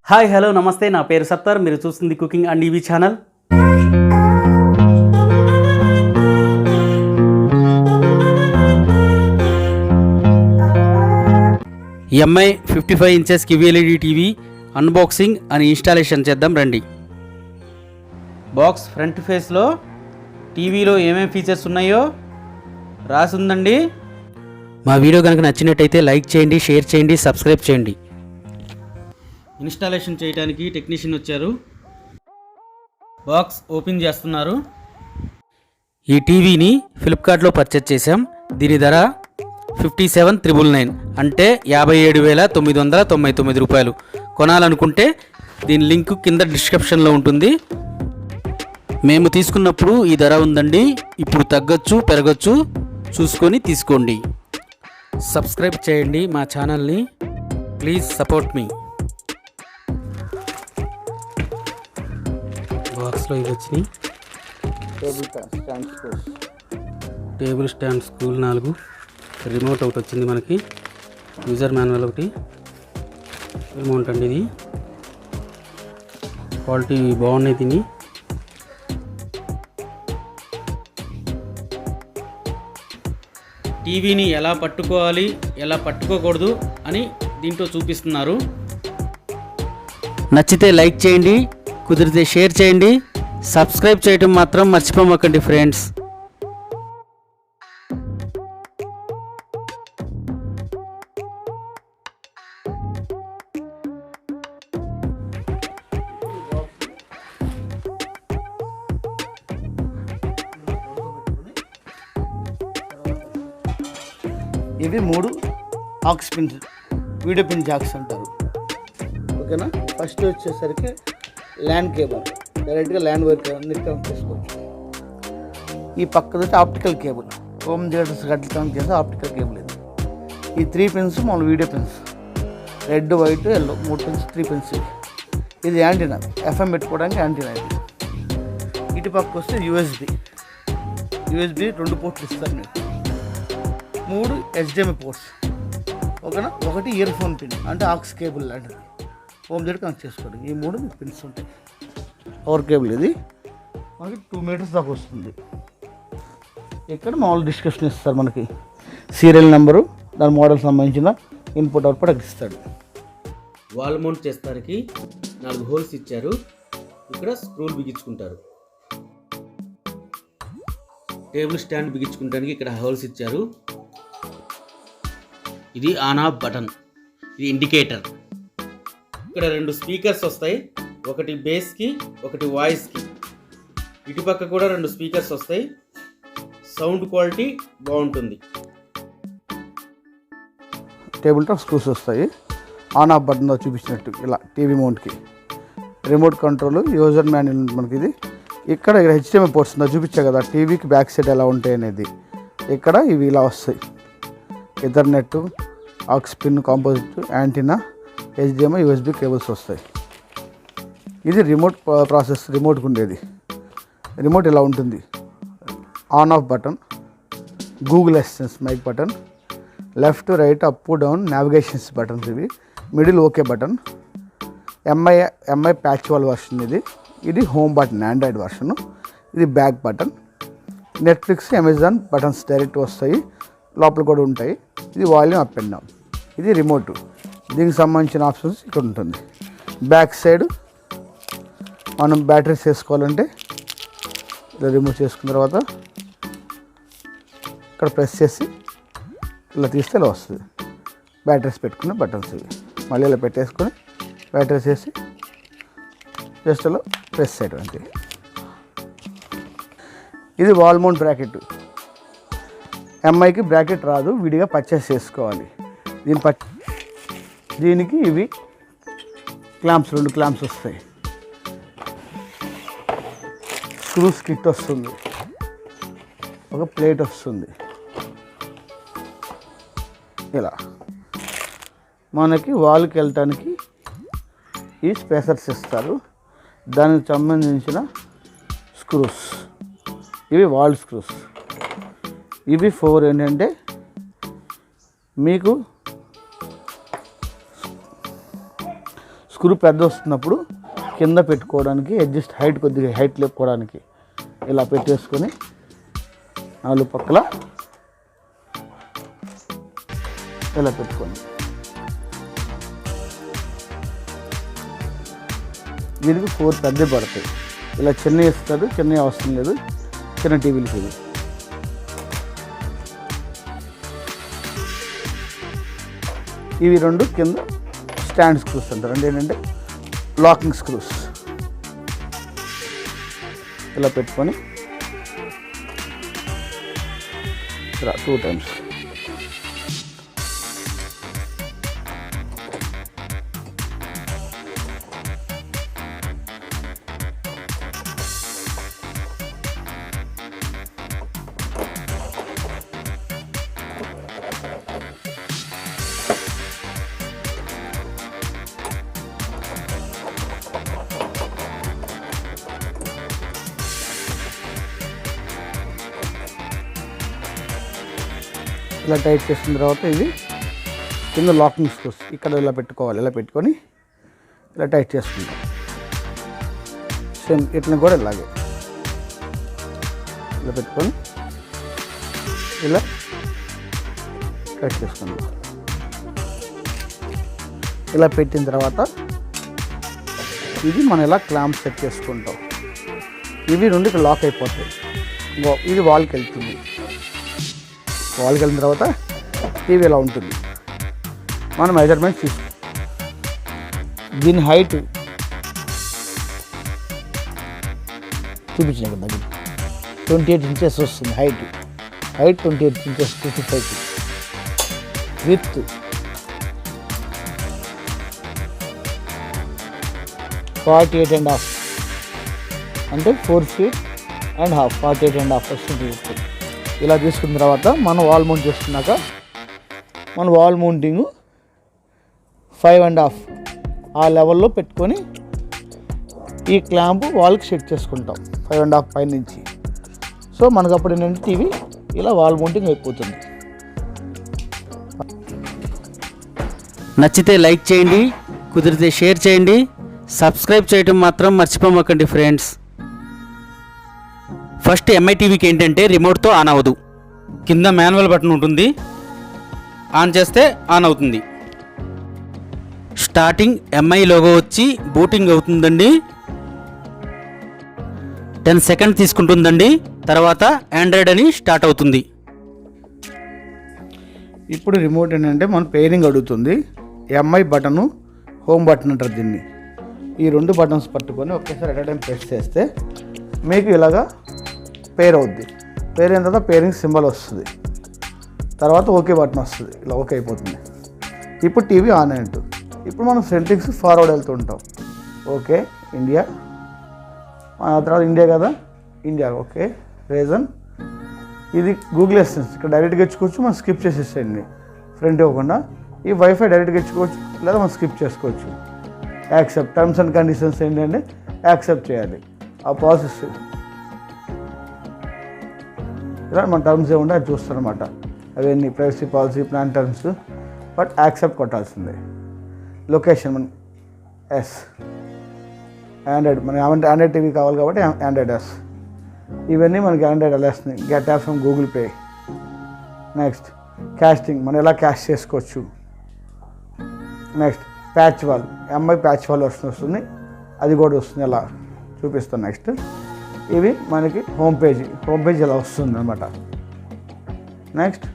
Hi hello నమస్తే, నా పేరు సత్తర్. మీరు చూస్తుంది cooking and EV channel. MI 55 inches QLED TV unboxing అని ఇన్స్టాలేషన్ చేద్దాం రండి. బాక్స్ ఫ్రంట్ ఫేస్లో టీవీలో ఏమేమి ఫీచర్స్ ఉన్నాయో రాసి ఉందండి. మా వీడియో కనుక నచ్చినట్టయితే లైక్ చేయండి, షేర్ చేయండి, సబ్స్క్రైబ్ చేయండి. ఇన్స్టాలేషన్ చేయడానికి టెక్నీషియన్ వచ్చారు. బాక్స్ ఓపెన్ చేస్తున్నారు. ఈ టీవీని ఫ్లిప్కార్ట్లో పర్చేజ్ చేశాం. దీని ధర 57,999 అంటే 57,999 రూపాయలు. కొనాలనుకుంటే దీని లింక్ కింద డిస్క్రిప్షన్లో ఉంటుంది. మేము తీసుకున్నప్పుడు ఈ ధర ఉందండి. ఇప్పుడు తగ్గొచ్చు పెరగచ్చు, చూసుకొని తీసుకోండి. సబ్స్క్రైబ్ చేయండి మా ఛానల్ని. ప్లీజ్ సపోర్ట్ మీ. బాక్స్లో ఇవి వచ్చినాయి. టేబుల్ స్టాండ్ స్కూల్ 4, రిమోట్ ఒకటి వచ్చింది మనకి, యూజర్ మాన్యువల్ ఒకటి, రిమోట్ అండి. ఇది క్వాలిటీ బాగున్నాయి. దీన్ని టీవీని ఎలా పట్టుకోవాలి, ఎలా పట్టుకోకూడదు అని దీంట్లో చూపిస్తున్నారు. నచ్చితే లైక్ చేయండి, కుదిరితే షేర్ చేయండి, సబ్స్క్రైబ్ చేయడం మాత్రం మర్చిపోమకండి ఫ్రెండ్స్. ఇవి 3 aux pins, video pin jacks అంటారు. ఓకేనా. ఫస్ట్ వచ్చేసరికి ల్యాన్ కేబుల్, డైరెక్ట్గా ల్యాన్ వైర్ కనెక్ట్ చేసుకోవచ్చు. ఈ పక్కది ఆప్టికల్ కేబుల్, హోమ్ థియేటర్స్ గట్ల కనెక్ట్ చేస్తే ఆప్టికల్ కేబుల్ ఇది. ఈ 3 పిన్స్ మామూలు video pins, red white yellow 3 pins, 3 pins. ఇది యాంటీనా, FM పెట్టుకోవడానికి యాంటీనా ఇది. ఇటు పక్క వస్తే యూఎస్బి 2 పోర్ట్లు ఇస్తారు మీకు. 3 HDMI పోర్ట్స్. ఓకేనా. ఒకటి ఇయర్ ఫోన్ పిన్ అంటే ఆక్స్ కేబుల్ లాంటిది, హోమ్ థియేటర్ కనెక్ట్ చేసుకోండి. ఈ 3 పిన్స్ ఉంటాయి. పవర్ కేబుల్ ఇది మనకి 2 మీటర్స్ దాకా వస్తుంది. ఇక్కడ మామూలు డిస్క్రిప్షన్ ఇస్తారు మనకి, సీరియల్ నెంబరు, దాని మోడల్ సంబంధించిన ఇన్పుట్ అవుట్పుట్ అక్కడ ఇస్తాడు. వాల్ మౌంట్ చేస్తానికి 4 హోల్స్ ఇచ్చారు. ఇక్కడ స్క్రూలు బిగించుకుంటారు. టేబుల్ స్టాండ్ బిగించుకుంటానికి ఇక్కడ హోల్స్ ఇచ్చారు. ఇది ఆన్ ఆఫ్ బటన్, ఇది ఇండికేటర్. ఇక్కడ 2 స్పీకర్స్ వస్తాయి, ఒకటి బేస్కి ఒకటి వాయిస్కి. ఇటుపక్క కూడా 2 స్పీకర్స్ వస్తాయి. సౌండ్ క్వాలిటీ బాగుంటుంది. టేబుల్ టాప్ స్క్రూస్ వస్తాయి. ఆన్ ఆఫ్ బటన్ చూపించినట్టు ఇలా టీవీ మౌంట్కి. రిమోట్ కంట్రోల్, యూజర్ మాన్యువల్ మనకి ఇది. ఇక్కడ HDMI పోర్ట్స్ చూపించా కదా, టీవీకి బ్యాక్ సైడ్ ఎలా ఉంటాయి అనేది. ఇక్కడ ఇవి ఇలా వస్తాయి. Ethernet, aux pin, composite, antenna, HDMI, USB cables వస్తాయి. ఇది రిమోట్ ప్రాసెస్, రిమోట్కి ఉండేది. రిమోట్ ఇలా ఉంటుంది. On off button, Google Assistant mic button, left right up down navigations buttons ఇవి. Middle okay button. MI patch wall version ఇది. ఇది home button, Android version. ఇది back button. Netflix, Amazon buttons direct వస్తాయి, లోపల కూడా ఉంటాయి. ఇది వాల్యూమ్ అప్ అండ్ డౌన్. ఇది రిమోట్. దీనికి సంబంధించిన ఆప్షన్స్ ఇక్కడ ఉంటుంది. బ్యాక్ సైడ్ మనం బ్యాటరీస్ వేసుకోవాలంటే ఇలా రిమూవ్ చేసుకున్న తర్వాత ఇక్కడ ప్రెస్ చేసి ఇలా తీస్తే ఇలా వస్తుంది. బ్యాటరీస్ పెట్టుకున్న బటన్స్ ఇవి. మళ్ళీ ఇలా పెట్టేసుకొని బ్యాటరీస్ వేసి జస్ట్ అలా ప్రెస్ చేయడం అంతే. ఇది వాల్ మౌంట్ బ్రాకెట్. ఎంఐకి బ్రాకెట్ రాదు, విడిగా పర్చేస్ చేసుకోవాలి. దీనికి ఇవి క్లాంప్స్, 2 క్లాంప్స్ వస్తాయి. స్క్రూస్ కిట్ వస్తుంది, ఒక ప్లేట్ వస్తుంది. ఇలా మనకి వాల్కి వెళ్ళటానికి ఈ స్పేసర్స్ ఇస్తారు. దానికి సంబంధించిన స్క్రూస్ ఇవి, వాల్ స్క్రూస్ ఇవి. 4 ఏంటంటే మీకు స్క్రూ పెద్ద వస్తున్నప్పుడు కింద పెట్టుకోవడానికి అడ్జస్ట్ హైట్ కొద్దిగా హైట్ లేపుకోవడానికి ఇలా పెట్టేసుకొని 4 పక్కల ఇలా పెట్టుకోండి. దీనికి 4 పెద్దవి పడతాయి. ఇలా చిన్న ఇస్తారు, చిన్న అవసరం లేదు, చిన్న టీవీలకి ఇది. ఇవి 2 కింద స్టాండ్ స్క్రూస్ అంటారు. అంటే ఏంటంటే లాకింగ్ స్క్రూస్. ఇలా పెట్టుకొని ఇలా 2 టైమ్స్ ఇలా టైట్ చేసిన తర్వాత ఇది కింద లాకింగ్ స్క్రూస్ ఇక్కడ ఇలా పెట్టుకోవాలి. ఇలా పెట్టుకొని ఇలా టైట్ చేసుకుంటాం. సేమ్ ఇట్లా కూడా ఇలాగే ఇలా పెట్టుకొని ఇలా టైట్ చేసుకుందాం. ఇలా పెట్టిన తర్వాత ఇది మనం ఇలా క్లాంప్ సెట్ చేసుకుంటాం. ఇవి 2 ఇక్కడ లాక్ అయిపోతాయి. ఇది వాల్కి వెళ్తుంది. వాల్కి వెళ్ళిన తర్వాత టీవీ ఇలా ఉంటుంది. మనం మెజర్మెంట్ తీసుకో. దీని హైట్ చూపించిన కదా 28 ఇంచెస్ వస్తుంది. Height 28 inches 55. విత్ 48.5 అంటే 4 feet and half. 48.5 వస్తుంది విత్. ఇలా తీసుకున్న తర్వాత మనం వాల్ మౌంట్ చేసుకున్నాక మన వాల్ మౌంటింగ్ 5.5 ఆ లెవెల్లో పెట్టుకొని ఈ క్లాంప్ వాల్కి సెట్ చేసుకుంటాం 5.5 పై నుంచి. సో మనకు అప్పుడు ఏంటంటే టీవీ ఇలా వాల్ మౌంటింగ్ అయిపోతుంది. నచ్చితే లైక్ చేయండి, కుదిరితే షేర్ చేయండి, సబ్స్క్రైబ్ చేయడం మాత్రం మర్చిపోమకండి ఫ్రెండ్స్. ఫస్ట్ ఎంఐ టీవీకి ఏంటంటే రిమోట్తో ఆన్ అవ్వదు. కింద మాన్యువల్ బటన్ ఉంటుంది, ఆన్ చేస్తే ఆన్ అవుతుంది. స్టార్టింగ్ ఎంఐ లోగో వచ్చి బూటింగ్ అవుతుందండి. 10 సెకండ్ తీసుకుంటుందండి. తర్వాత ఆండ్రాయిడ్ అని స్టార్ట్ అవుతుంది. ఇప్పుడు రిమోట్ ఏంటంటే మన పేరింగ్ అడుగుతుంది. ఎంఐ బటను, హోమ్ బటన్ అంటారు దీన్ని. ఈ 2 బటన్స్ పట్టుకొని ఒకేసారి ఎట్ టైం ప్రెస్ చేస్తే మీకు ఇలాగా పేర్ అవుద్ది. పేర్ అయిన తర్వాత పేరింగ్ సింబల్ వస్తుంది. తర్వాత ఓకే బటన్ వస్తుంది. ఇలా ఓకే అయిపోతుంది. ఇప్పుడు టీవీ ఆన్ అయినట్టు. ఇప్పుడు మనం సెట్టింగ్స్ ఫార్వర్డ్ వెళ్తుంటాం. ఓకే ఇండియా, ఆ తర్వాత ఇండియా కదా, ఇండియా ఓకే. రీజన్ ఇది గూగుల్ అసిస్టెంట్. ఇక్కడ డైరెక్ట్గా ఇచ్చుకోవచ్చు, మనం స్కిప్ చేసేసేయండి ఫ్రంట్ ఇవ్వకుండా. ఈ వైఫై డైరెక్ట్గా ఇచ్చుకోవచ్చు, లేదా మనం స్కిప్ చేసుకోవచ్చు. యాక్సెప్ట్ టర్మ్స్ అండ్ కండిషన్స్ ఏంటంటే యాక్సెప్ట్ చేయాలి. ఆ ప్రాసెస్ ఇలా మన టర్మ్స్ ఏముంటే అది చూస్తారనమాట. అవన్నీ privacy policy, plan terms. But accept కొట్టాల్సిందే. లొకేషన్ మన ఎస్. ఆండ్రాయిడ్ మన ఆండ్రాయిడ్ టీవీ కావాలి కాబట్టి ఆండ్రాయిడ్ ఎస్. ఇవన్నీ మనకి ఆండ్రాయిడ్ ఎలా వస్తుంది. Get app from Google Pay. Next casting, మనం ఎలా క్యాస్ట్ చేసుకోవచ్చు. Next patch wall, MI patch wall వస్తుంది, అది కూడా వస్తుంది. అలా చూపిస్తాను. నెక్స్ట్ ఇవి మనకి హోమ్ పేజ్ ఇలా వస్తుంది అనమాట. నెక్స్ట్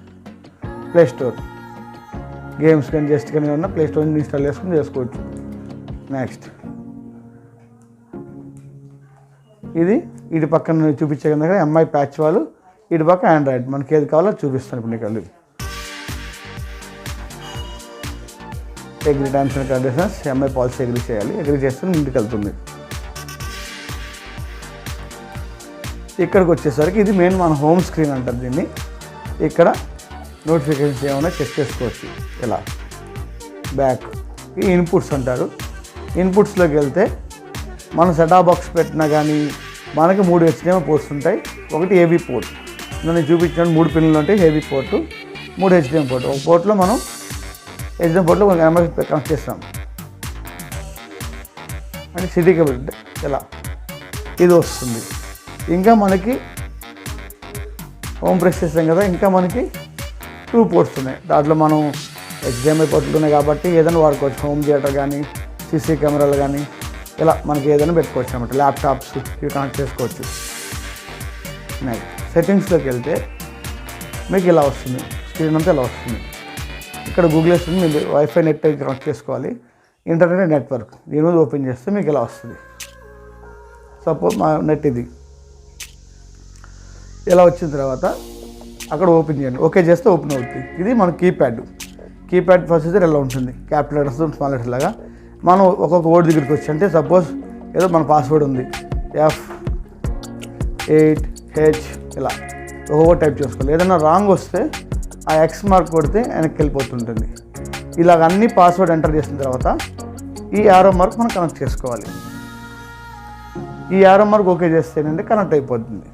ప్లే స్టోర్, గేమ్స్ కానీ జస్ట్ కానీ ఏమన్నా ప్లే స్టోర్ ఇన్స్టాల్ చేసుకుని చేసుకోవచ్చు. నెక్స్ట్ ఇది ఇటు పక్కన చూపించే కదా ఎంఐ ప్యాచ్ వాళ్ళు, ఇటు పక్క ఆండ్రాయిడ్. మనకి ఏది కావాలో చూపిస్తాను ఇప్పుడు నీకు. వెళ్ళి agree times and conditions, MI policy agree చేయాలి. అగ్రీ చేస్తే ఇంటికి వెళ్తుంది. ఇక్కడికి వచ్చేసరికి ఇది మెయిన్ మన హోమ్ స్క్రీన్ అంటారు దీన్ని. ఇక్కడ నోటిఫికేషన్స్ ఏమైనా చెక్ చేసుకోవచ్చు. ఇలా బ్యాక్ ఈ ఇన్పుట్స్ అంటారు. ఇన్పుట్స్లోకి వెళ్తే మనం సెటాప్ బాక్స్ పెట్టినా కానీ మనకి 3 HDMI పోర్ట్స్ ఉంటాయి. ఒకటి ఏబీ పోర్ట్, నేను చూపించిన 3 పిన్నులు ఉంటాయి. AB port, 3 HDMI port. ఒక పోర్ట్లో మనం HDMI పోర్ట్లో కొంచెం ఎంఐ కనెక్ట్ చేస్తాం. అంటే సిటీ కేబుల్ అంటే ఇలా ఇది వస్తుంది. ఇంకా మనకి హోమ్ ప్రెస్ చేస్తాం కదా, ఇంకా మనకి 2 పోర్ట్స్ ఉన్నాయి. దాంట్లో మనం HDMI పోర్ట్లు ఉన్నాయి కాబట్టి ఏదైనా వాడుకోవచ్చు. హోమ్ థియేటర్ కానీ, CC కెమెరాలు కానీ ఇలా మనకి ఏదైనా పెట్టుకోవచ్చు అనమాట. ల్యాప్టాప్స్ ఇవి కనెక్ట్ చేసుకోవచ్చు. సెట్టింగ్స్లోకి వెళ్తే మీకు ఇలా వస్తుంది, స్క్రీన్ అంతా ఇలా వస్తుంది. ఇక్కడ గూగుల్ వస్తుంది, మీరు వైఫై నెట్ కనెక్ట్ చేసుకోవాలి. ఇంటర్నెట్ నెట్వర్క్ దీని మీద ఓపెన్ చేస్తే మీకు ఇలా వస్తుంది. సపోజ్ మా నెట్ ఇది ఇలా వచ్చిన తర్వాత అక్కడ ఓపెన్ చేయండి. ఓకే చేస్తే ఓపెన్ అవుతుంది. ఇది మన కీప్యాడ్ ప్రొసీజర్ ఎలా ఉంటుంది, క్యాపిటల్ లెటర్స్ స్మాల్ లెటర్స్ లాగా. మనం ఒక్కొక్క వర్డ్ దగ్గరికి వచ్చి అంటే సపోజ్ ఏదో మన పాస్వర్డ్ ఉంది F8H ఇలా ఒక్కొక్క టైప్ చేసుకోవాలి. ఏదైనా రాంగ్ వస్తే ఆ X మార్క్ కొడితే వెనక్కి వెళ్ళిపోతుంటుంది. ఇలాగ అన్ని పాస్వర్డ్ ఎంటర్ చేసిన తర్వాత ఈ యారో మార్క్ మనం కనెక్ట్ చేసుకోవాలి. ఈ యారో మార్క్ ఓకే చేస్తే ఏంటంటే కనెక్ట్ అయిపోతుంది.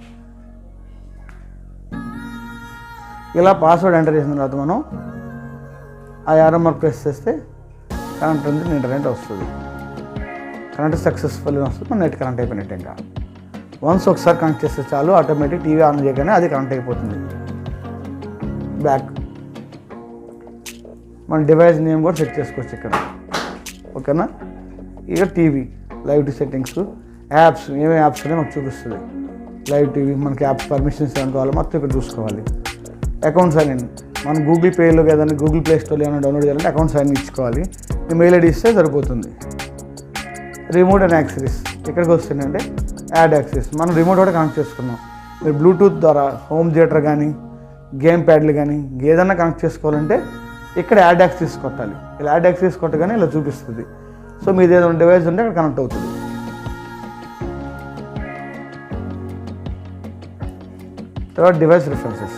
ఇలా పాస్వర్డ్ ఎంటర్ చేసిన తర్వాత మనం ఆ యారో మార్క్ ప్రెస్ చేస్తే కనెక్ట్ ఉంది, ఇంటర్నెట్ వస్తుంది. కనెక్ట్ సక్సెస్ఫుల్ వస్తుంది, మన నెట్ కనెక్ట్ అయిపోయినట్టు. ఇంకా వన్స్ ఒకసారి కనెక్ట్ చేస్తే చాలు, ఆటోమేటిక్ టీవీ ఆన్ చేయగానే అది కనెక్ట్ అయిపోతుంది. బ్యాక్ మన డివైస్ నేమ్ కూడా సెట్ చేసుకోవచ్చు ఇక్కడ. ఓకేనా? ఇక TV live TV settings, apps ఏమేమి యాప్స్ అనేవి మాకు చూపిస్తుంది. లైవ్ టీవీ మనకి యాప్స్ పర్మిషన్స్ ఏమైనా కావాలో మొత్తం ఇక్కడ చూసుకోవాలి. అకౌంట్ సైన్ ఇన్ మనం గూగుల్ పేలో ఏదైనా గూగుల్ ప్లే స్టోర్లో ఏమైనా డౌన్లోడ్ చేయాలంటే అకౌంట్ సైన్ ఇచ్చుకోవాలి. మెయిల్ ఐడి ఇస్తే సరిపోతుంది. రిమోట్ అండ్ యాక్సెసరీస్ ఎక్కడికి వస్తుందంటే యాడ్ యాక్సెస్. మనం రిమోట్ కూడా కనెక్ట్ చేసుకున్నాం. మీరు బ్లూటూత్ ద్వారా హోమ్ థియేటర్ కానీ, గేమ్ ప్యాడ్లు కానీ ఏదైనా కనెక్ట్ చేసుకోవాలంటే ఇక్కడ యాడ్ యాక్సెస్ కొట్టాలి. ఇలా యాడ్ యాక్సెస్ కొట్టగానే ఇలా చూపిస్తుంది. సో మీది ఏదైనా డివైస్ ఉంటే అక్కడ కనెక్ట్ అవుతుంది. తర్వాత డివైస్ రిఫరెన్సెస్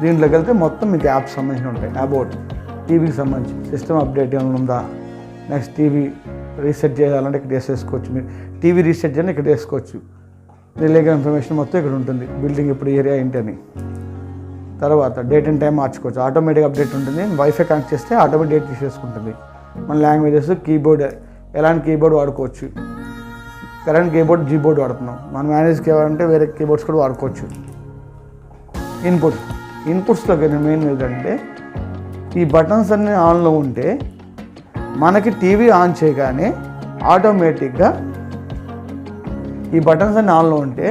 దీంట్లోకి వెళ్తే మొత్తం మీకు యాప్స్ సంబంధించి ఉంటాయి. అబౌట్ టీవీకి సంబంధించి సిస్టమ్ అప్డేట్ ఏమైనా ఉందా, నెక్స్ట్ టీవీ రీసెట్ చేయాలంటే ఇక్కడ వేసేసుకోవచ్చు. మీరు టీవీ రీసెట్ చేయాలని ఇక్కడ వేసుకోవచ్చు. రిలేటెడ్ ఇన్ఫర్మేషన్ మొత్తం ఇక్కడ ఉంటుంది. బిల్డింగ్ ఇప్పుడు ఏరియా ఏంటని. తర్వాత డేట్ అండ్ టైం మార్చుకోవచ్చు. ఆటోమేటిక్ అప్డేట్ ఉంటుంది. వైఫై కనెక్ట్ చేస్తే ఆటోమేటిక్ డేట్ తీసేసుకుంటుంది. మన లాంగ్వేజెస్, కీబోర్డ్ ఎలాంటి కీబోర్డ్ వాడుకోవచ్చు. కరెంట్ కీబోర్డ్ జీబోర్డ్ వాడుతున్నాం. మనం మేనేజ్ కావాలంటే వేరే కీబోర్డ్స్ కూడా వాడుకోవచ్చు. ఇన్పుట్స్లోకి మెయిన్ ఏంటంటే ఈ బటన్స్ అన్నీ ఆన్లో ఉంటే మనకి టీవీ ఆన్ చేయగానే ఆటోమేటిక్గా ఈ బటన్స్ అన్నీ ఆన్లో ఉంటే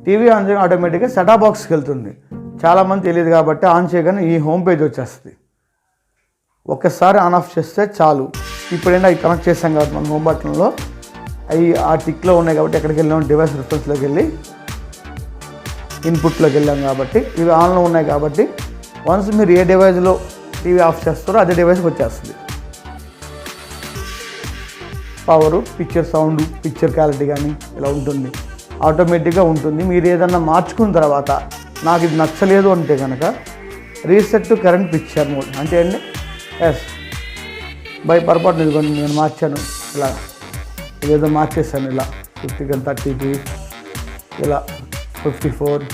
టీవీ ఆన్ చేయగానే ఆటోమేటిక్గా సెటాప్ బాక్స్కి వెళ్తుంది. చాలామంది తెలియదు కాబట్టి ఆన్ చేయగానే ఈ హోమ్ పేజ్ వచ్చేస్తుంది. ఒక్కసారి ఆన్ ఆఫ్ చేస్తే చాలు. ఇప్పుడైనా అవి కనెక్ట్ చేస్తాం కాబట్టి మన హోమ్ బటన్లో అవి ఆ టిక్లో ఉన్నాయి కాబట్టి ఎక్కడికి వెళ్ళాం డివైస్ రిఫరెన్స్లోకి వెళ్ళి ఇన్పుట్లోకి వెళ్ళాం కాబట్టి ఇవి ఆన్లో ఉన్నాయి కాబట్టి వన్స్ మీరు ఏ డివైస్లో టీవీ ఆఫ్ చేస్తారో అదే డివైస్కి వచ్చేస్తుంది. Power, picture sound, picture quality కానీ ఇలా ఉంటుంది. ఆటోమేటిక్గా ఉంటుంది. మీరు ఏదన్నా మార్చుకున్న తర్వాత నాకు ఇది నచ్చలేదు అంటే కనుక reset to current picture mode అంటే అండి బై పొరపాటు నేను మార్చాను, ఇలా ఏదో మార్చేసాను, ఇలా 50 కానీ 30కి ఇలా 54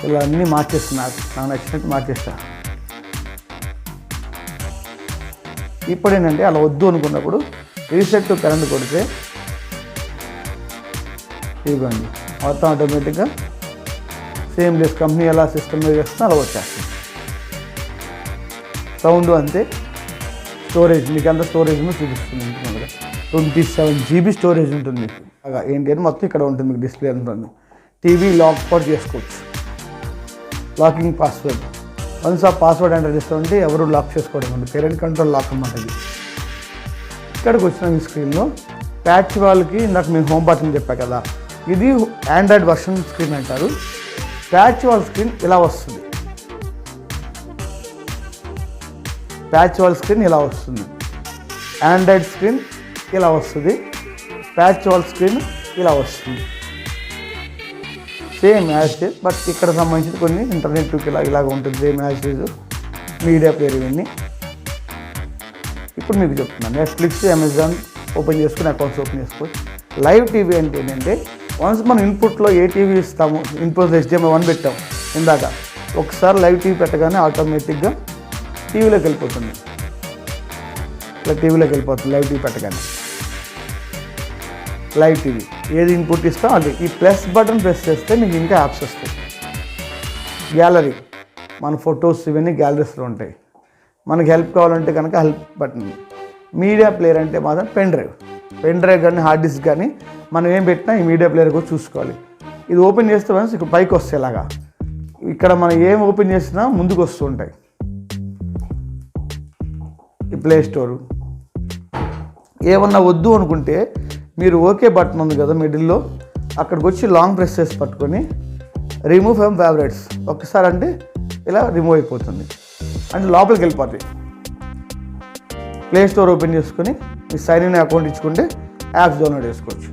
ఇలా అన్నీ మార్చేస్తున్నాను. నాకు నచ్చినట్టు మార్చేస్తాను. ఇప్పుడు ఏంటంటే అలా వద్దు అనుకున్నప్పుడు రీసెట్ టు కరెంట్ కొడితే ఇవ్వండి మొత్తం ఆటోమేటిక్గా సేమ్ డేస్ కంపెనీ ఎలా సిస్టమ్ మీద చేస్తుందో అలా వచ్చేస్తుంది. సౌండ్ అంతే. స్టోరేజ్ మీకు అంత స్టోరేజ్ చూపిస్తుంది. 27 GB స్టోరేజ్ ఉంటుంది మీకు. అలా ఏంటి అని మొత్తం ఇక్కడ ఉంటుంది మీకు డిస్ప్లే ఉంటుంది. టీవీ లాక్ కూడా చేసుకోవచ్చు. లాకింగ్ పాస్వర్డ్ వన్స్ ఆ పాస్వర్డ్ ఎంటర్ చేస్తామంటే ఎవరు లాక్ చేసుకోవడం అండి. పేరెంట్ కంట్రోల్ లాక్ అన్నమాట ఇది. ఇక్కడికి వచ్చిన ఈ స్క్రీన్లో ప్యాచ్ వాళ్ళకి ఇందాక మేము హోమ్ బటన్ చెప్పా కదా, ఇది ఆండ్రాయిడ్ వర్షన్ స్క్రీన్ అంటారు. ప్యాచ్ వాల్ స్క్రీన్ ఇలా వస్తుంది. ప్యాచ్ వాల్ స్క్రీన్ ఇలా వస్తుంది. ఆండ్రాయిడ్ స్క్రీన్ ఇలా వస్తుంది. ప్యాచ్ వాల్ స్క్రీన్ ఇలా వస్తుంది. సేమ్ యాజ్ ఇట్, బట్ ఇక్కడ సంబంధించి కొన్ని ఇంటర్నెట్కి ఇలాగ ఉంటుంది. సేమ్ యాజ్ ఇట్ మీడియా పేరు ఇవన్నీ. ఇప్పుడు మీకు చెప్తున్నాను. నెట్ఫ్లిక్స్, అమెజాన్ ఓపెన్ చేసుకుని అకౌంట్స్ ఓపెన్ చేసుకోవచ్చు. లైవ్ టీవీ అంటే ఏంటంటే వన్స్ మనం ఇన్పుట్లో ఏ టీవీ ఇస్తాము, ఇన్పుట్ HDMI 1 పెట్టాం ఇందాక, ఒకసారి లైవ్ టీవీ పెట్టగానే ఆటోమేటిక్గా టీవీలోకి వెళ్ళిపోతుంది. ఇలా టీవీలోకి వెళ్ళిపోతుంది లైవ్ టీవీ పెట్టగానే. లైవ్ టీవీ ఏది ఇన్పుట్ ఇస్తాం అది. ఈ ప్లస్ బటన్ ప్రెస్ చేస్తే మీకు ఇంకా యాప్స్ వస్తాయి. గ్యాలరీ మన ఫొటోస్ ఇవన్నీ గ్యాలరీస్లో ఉంటాయి. మనకి హెల్ప్ కావాలంటే కనుక హెల్ప్ బటన్. మీడియా ప్లేయర్ అంటే మాత్రం పెన్ డ్రైవ్ కానీ హార్డ్ డిస్క్ కానీ మనం ఏం పెట్టినా ఈ మీడియా ప్లేయర్ కూడా చూసుకోవాలి. ఇది ఓపెన్ చేస్తే మనసు ఇక్కడ పైకి వస్తేలాగా ఇక్కడ మనం ఏం ఓపెన్ చేసినా ముందుకు వస్తూ ఉంటాయి. ఈ ప్లే స్టోరు ఏమన్నా వద్దు అనుకుంటే మీరు ఓకే బటన్ ఉంది కదా మిడిల్లో, అక్కడికి వచ్చి లాంగ్ ప్రెస్ చేసి పట్టుకొని రిమూవ్ ఫ్రమ్ ఫేవరెట్స్ ఒక్కసారి అంటే ఇలా రిమూవ్ అయిపోతుంది, అంటే లోపలికి వెళ్ళిపోతాయి. ప్లే స్టోర్ ఓపెన్ చేసుకొని మీ సైన్ ఇన్ అకౌంట్ ఇచ్చుకుంటే యాప్స్ డౌన్లోడ్ చేసుకోవచ్చు.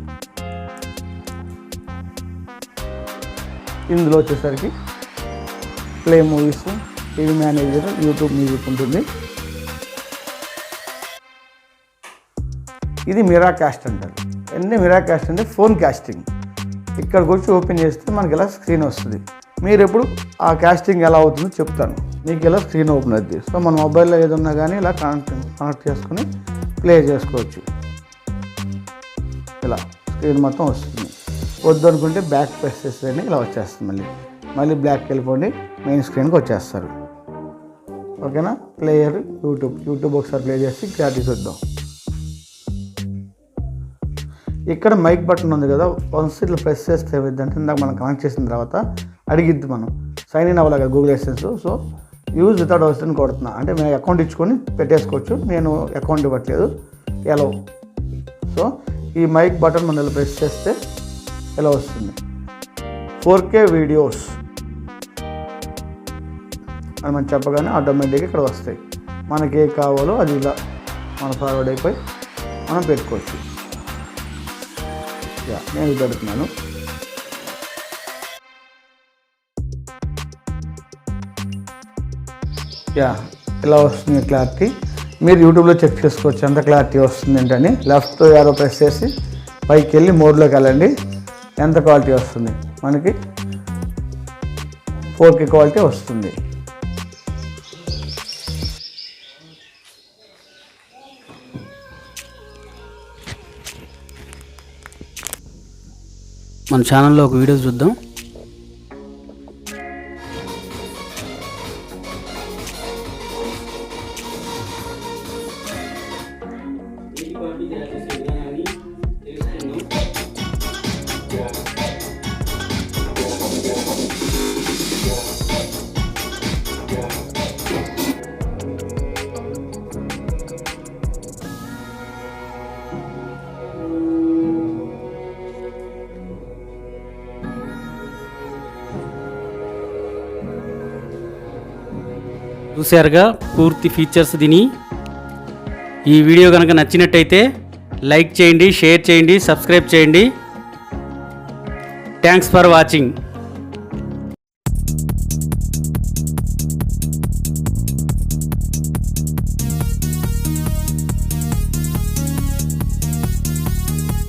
ఇందులో వచ్చేసరికి play movies, TV manager, YouTube music ఉంటుంది. ఇది మిరా క్యాస్ట్ అంటారు. మిరా క్యాస్ట్ అంటే ఫోన్ క్యాస్టింగ్. ఇక్కడికి వచ్చి ఓపెన్ చేస్తే మనకి ఇలా స్క్రీన్ వస్తుంది. మీరు ఎప్పుడు ఆ క్యాస్టింగ్ ఎలా అవుతుందో చెప్తాను. మీకు ఇలా స్క్రీన్ ఓపెన్ అవుతుంది. సో మన మొబైల్లో ఏదన్నా కానీ ఇలా కనెక్ట్ చేసుకొని ప్లే చేసుకోవచ్చు. ఇలా స్క్రీన్ మొత్తం వస్తుంది. వద్దు అనుకుంటే బ్యాక్ ప్రెస్ చేస్తే ఇలా వచ్చేస్తుంది. మళ్ళీ బ్లాక్కి వెళ్ళిపోండి, మెయిన్ స్క్రీన్కి వచ్చేస్తారు. ఓకేనా. ప్లేయర్ యూట్యూబ్ ఒకసారి ప్లే చేసి క్లారిటీ చూద్దాం. ఇక్కడ మైక్ బటన్ ఉంది కదా, వన్స్ ఇట్లా ప్రెస్ చేస్తే ఏమైందంటే ఇందాక మనం కనెక్ట్ చేసిన తర్వాత అడిగిద్ది మనం సైన్ ఇన్ అవ్వాలి కదా Google assistant. So use without assistant కొడుతున్నా అంటే మేము అకౌంట్ ఇచ్చుకొని పెట్టేసుకోవచ్చు. నేను అకౌంట్ ఇవ్వట్లేదు, ఎలా. సో ఈ మైక్ బటన్ మనం ఇలా ప్రెస్ చేస్తే ఎలా వస్తుంది 4K వీడియోస్ అని మనం చెప్పగానే ఆటోమేటిక్గా ఇక్కడ వస్తాయి. మనకి ఏ కావాలో అది ఇలా మన ఫార్వర్డ్ అయిపోయి మనం పెట్టుకోవచ్చు. నేను పెడుతున్నాను. ఇలా వస్తుంది క్లారిటీ. మీరు యూట్యూబ్లో చెక్ చేసుకోవచ్చు ఎంత క్లారిటీ వస్తుంది ఏంటని. లెఫ్ట్ యారో ప్రెస్ చేసి పైకి వెళ్ళి మోడ్లోకి వెళ్ళండి. ఎంత క్వాలిటీ వస్తుంది మనకి 4K క్వాలిటీ వస్తుంది. మన ఛానల్లో ఒక వీడియో చూద్దాం. చూశారుగా పూర్తి ఫీచర్స్ దీని. ఈ వీడియో కనుక నచ్చినట్టయితే లైక్ చేయండి, షేర్ చేయండి, సబ్స్క్రైబ్ చేయండి. Thanks for watching.